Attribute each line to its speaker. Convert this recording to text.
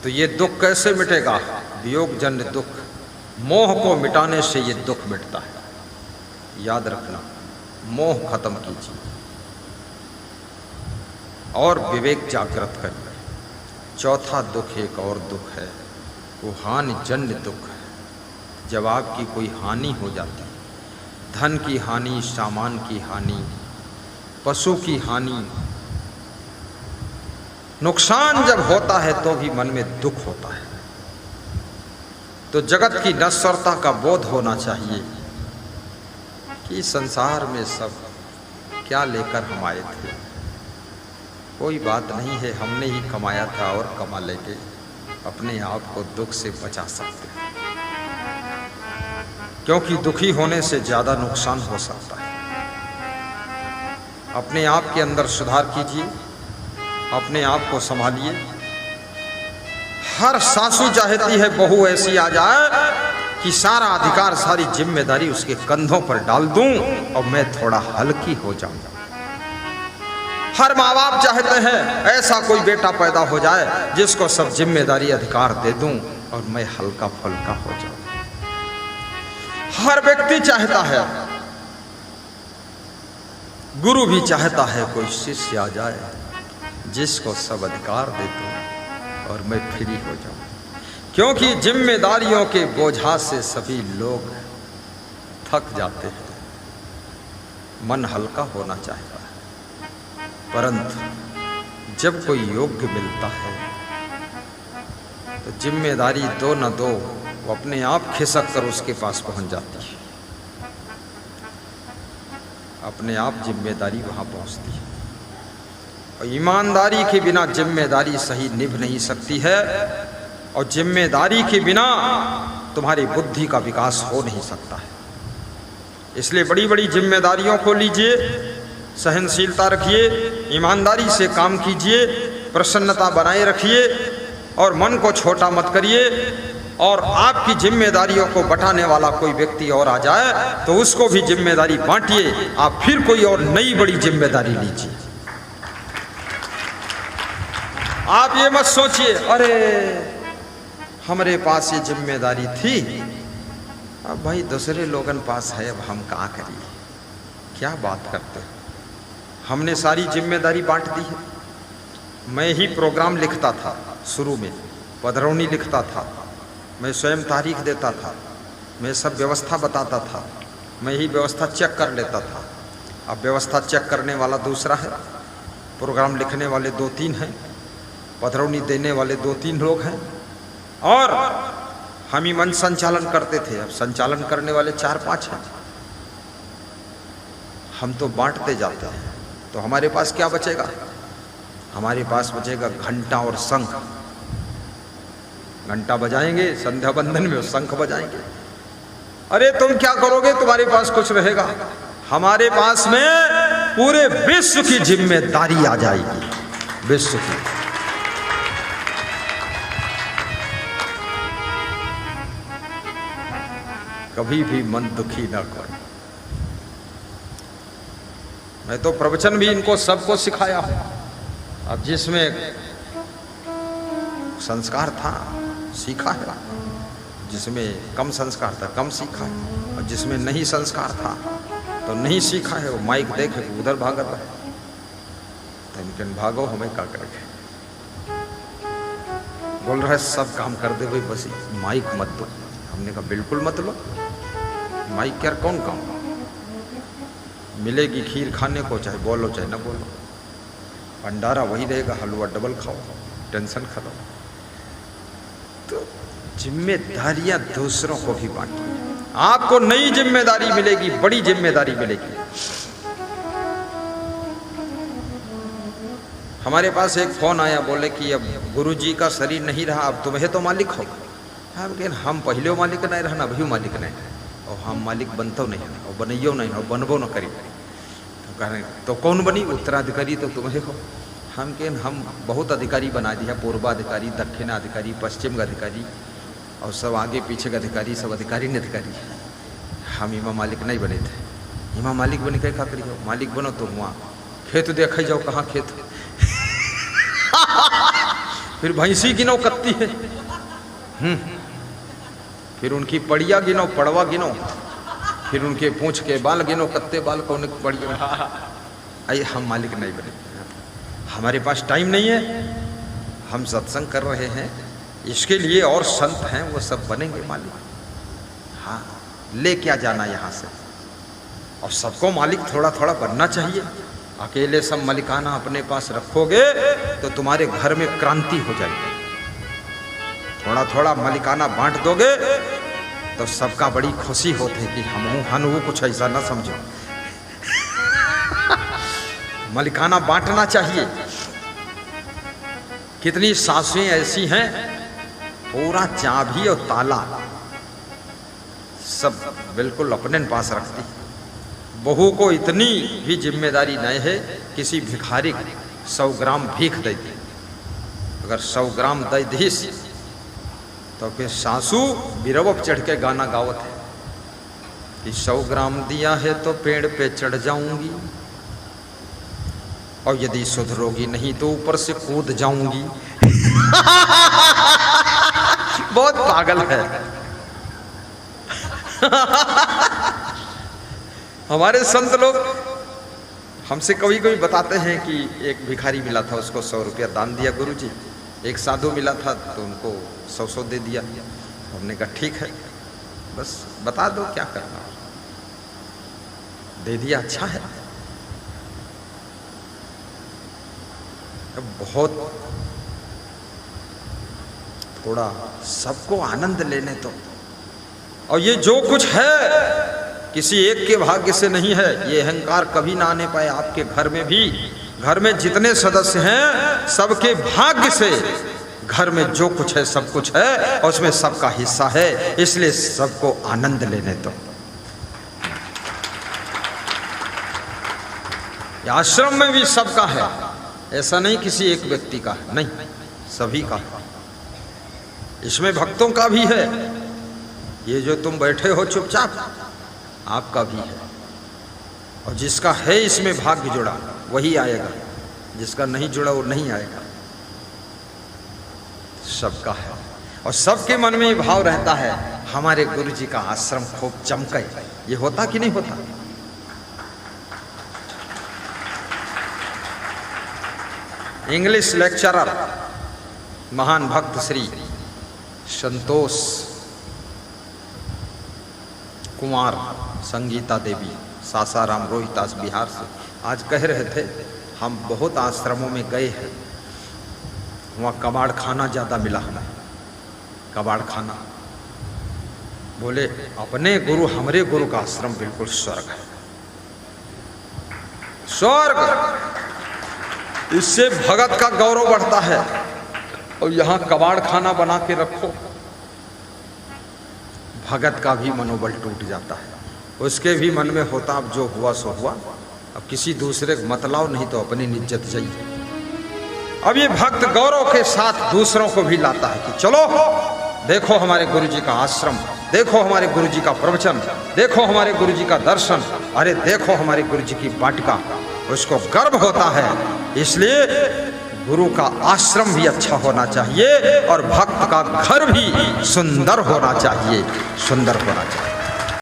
Speaker 1: तो ये दुख कैसे मिटेगा? वियोग जन्य दुख, मोह को मिटाने से ये दुख मिटता है। याद रखना, मोह खत्म कीजिए और विवेक जागृत करिए। चौथा दुख एक और दुख है, वो हानि जन्य दुख है। जब आपकी कोई हानि हो जाती है, धन की हानि, सामान की हानि, पशु की हानि, नुकसान जब होता है तो भी मन में दुख होता है। तो जगत की नश्वरता का बोध होना चाहिए कि संसार में सब क्या लेकर हम आए थे, कोई बात नहीं है, हमने ही कमाया था और कमा लेंगे, अपने आप को दुख से बचा सकते हैं। क्योंकि दुखी होने से ज़्यादा नुकसान हो सकता है। अपने आप के अंदर सुधार कीजिए, अपने आप को संभालिए। हर सासू चाहती है बहू ऐसी आ जाए कि सारा अधिकार, सारी जिम्मेदारी उसके कंधों पर डाल दूं और मैं थोड़ा हल्की हो जाऊं। हर माँ बाप चाहते हैं ऐसा कोई बेटा पैदा हो जाए जिसको सब जिम्मेदारी, अधिकार दे दूं और मैं हल्का फुल्का हो जाऊं। हर व्यक्ति चाहता है, गुरु भी चाहता है कोई शिष्य आ जाए जिसको सब अधिकार दे दूं और मैं फ्री हो जाऊं। क्योंकि जिम्मेदारियों के बोझा से सभी लोग थक जाते हैं, मन हल्का होना चाहता है। परंतु जब कोई योग्य मिलता है तो जिम्मेदारी दो न दो, वो अपने आप खिसक कर उसके पास पहुंच जाती है। अपने आप जिम्मेदारी वहां पहुंचती है। और ईमानदारी के बिना जिम्मेदारी सही निभ नहीं सकती है, और जिम्मेदारी के बिना तुम्हारी बुद्धि का विकास हो नहीं सकता है। इसलिए बड़ी बड़ी जिम्मेदारियों को लीजिए, सहनशीलता रखिए, ईमानदारी से काम कीजिए, प्रसन्नता बनाए रखिए और मन को छोटा मत करिए। और आपकी जिम्मेदारियों को बंटाने वाला कोई व्यक्ति और आ जाए तो उसको भी जिम्मेदारी बांटिए, आप फिर कोई और नई बड़ी जिम्मेदारी लीजिए। आप ये मत सोचिए अरे हमारे पास ये जिम्मेदारी थी, अब भाई दूसरे लोगन पास है, अब हम क्या करिए। क्या बात करते हैं, हमने सारी जिम्मेदारी बांट दी है। मैं ही प्रोग्राम लिखता था, शुरू में पधरौनी लिखता था, मैं स्वयं तारीख देता था, मैं सब व्यवस्था बताता था, मैं ही व्यवस्था चेक कर लेता था। अब व्यवस्था चेक करने वाला दूसरा है, प्रोग्राम लिखने वाले 2-3 हैं, पधरौनी देने वाले 2-3 लोग हैं, और हम ही मंच संचालन करते थे, अब संचालन करने वाले 4-5 हैं। हम तो बांटते जाते हैं, तो हमारे पास क्या बचेगा? हमारे पास बचेगा घंटा और शंख। घंटा बजाएंगे संध्या बंदन में, शंख बजाएंगे। अरे तुम क्या करोगे, तुम्हारे पास कुछ रहेगा? हमारे पास में पूरे विश्व की जिम्मेदारी आ जाएगी, विश्व की। कभी भी मन दुखी ना करो। मैं तो प्रवचन भी इनको सबको सिखाया हूं। अब जिसमें संस्कार था सीखा है, जिसमें कम संस्कार था कम सीखा है, और जिसमें नहीं संस्कार था तो नहीं सीखा है। वो माइक देखे उधर भागत रहे, तो इनके भागो, हमें क्या करेंगे। बोल रहे सब काम कर दे भाई, बस माइक मत दो। हमने कहा बिल्कुल मत लो, माइक क्या कौन काम। मिलेगी खीर खाने को, चाहे बोलो चाहे ना बोलो, भंडारा वही रहेगा, हलवा डबल खाओ, टेंशन खत्म। तो जिम्मेदारियां दूसरों को भी बांटो, आपको नई जिम्मेदारी मिलेगी, बड़ी जिम्मेदारी मिलेगी। हमारे पास एक फोन आया, बोले कि अब गुरुजी का शरीर नहीं रहा, अब तुम्हें तो मालिक हो। हम पहले मालिक नहीं रहना, अभी मालिक नहीं, और हम मालिक बनतो नहीं, और बनइयो नहीं, और बनबो न करी। तो कह रहे तो कौन बनी? उत्तराधिकारी तो तुम्हें हो। हम बहुत अधिकारी बना दिया, पूर्वाधिकारी, दक्षिणाधिकारी, पश्चिम का अधिकारी, और सब आगे पीछे का अधिकारी, सब अधिकारी ने अधिकारी। हम इमा मालिक नहीं बने थे। इमा मालिक बने क्या करी हो? मालिक बनो तो वहाँ खेत देखे जाओ, कहाँ खेत फिर भैंसी गिनो कत्ती है, फिर उनकी पड़िया गिनो, पड़वा गिनो, फिर उनके पूंछ के बाल गिनो, कत्ते बाल कौन पड़िया। अरे हम मालिक नहीं बने, हमारे पास टाइम नहीं है, हम सत्संग कर रहे हैं, इसके लिए और संत हैं वो सब बनेंगे मालिक। हाँ, ले क्या जाना यहाँ से। और सबको मालिक थोड़ा थोड़ा बनना चाहिए। अकेले सब मलिकाना अपने पास रखोगे तो तुम्हारे घर में क्रांति हो जाएगी। थोड़ा थोड़ा मलिकाना बांट दोगे तो सबका बड़ी खुशी होती है कि हम कुछ ऐसा ना समझो। मलिकाना बांटना चाहिए। कितनी सासें ऐसी हैं पूरा चाबी और ताला सब बिल्कुल अपने पास रखती। बहू को इतनी भी जिम्मेदारी नहीं है, किसी भिखारी 100 ग्राम भीख देती। अगर 100 ग्राम दे दीस तो फिर सासू बिरवप चढ़ के गाना गावत है कि 100 ग्राम दिया है तो पेड़ पे चढ़ जाऊंगी, और यदि सुधरोगी नहीं तो ऊपर से कूद जाऊंगी। बहुत पागल है। हमारे संत लोग हमसे कभी कभी बताते हैं कि एक भिखारी मिला था, उसको 100 रुपया दान दिया गुरुजी। एक साधु मिला था तो उनको 100 दे दिया। हमने कहा ठीक है, बस बता दो क्या करना। दे दिया, अच्छा है। बहुत थोड़ा सबको आनंद लेने तो। और ये जो कुछ है किसी एक के भाग्य से नहीं है। ये अहंकार कभी ना आने पाए आपके घर में भी। घर में जितने सदस्य हैं सबके भाग्य से घर में जो कुछ है सब कुछ है, और उसमें सबका हिस्सा है। इसलिए सबको आनंद लेने दो। आश्रम में भी सबका है, ऐसा नहीं किसी एक व्यक्ति का है, नहीं, सभी का है। इसमें भक्तों का भी है। ये जो तुम बैठे हो चुपचाप, आपका भी है। और जिसका है इसमें भाग्य जुड़ा वही आएगा, जिसका नहीं जुड़ा वो नहीं आएगा। सबका है। और सबके मन में ये भाव रहता है हमारे गुरु जी का आश्रम खूब चमके। ये होता कि नहीं होता? इंग्लिश लेक्चरर महान भक्त श्री संतोष कुमार संगीता देवी सासाराम रोहितास बिहार से आज कह रहे थे, हम बहुत आश्रमों में गए हैं, वहाँ कबाड़ खाना ज़्यादा मिला हमें। कबाड़ खाना, बोले अपने गुरु, हमारे गुरु का आश्रम बिल्कुल स्वर्ग है, स्वर्ग। इससे भगत का गौरव बढ़ता है। और यहाँ कबाड़ खाना बना के रखो, भगत का भी मनोबल टूट जाता है। उसके भी मन में होता अब जो हुआ सो हुआ, अब किसी दूसरे को मतलाओ, नहीं तो अपनी इज्जत चाहिए। अब ये भक्त गौरव के साथ दूसरों को भी लाता है कि चलो देखो हमारे गुरु जी का आश्रम, देखो हमारे गुरु जी का प्रवचन, देखो हमारे गुरु जी का दर्शन, अरे देखो हमारे गुरु जी की वाटिका। उसको गर्व होता है। इसलिए गुरु का आश्रम भी अच्छा होना चाहिए और भक्त का घर भी सुंदर होना चाहिए, सुंदर होना चाहिए।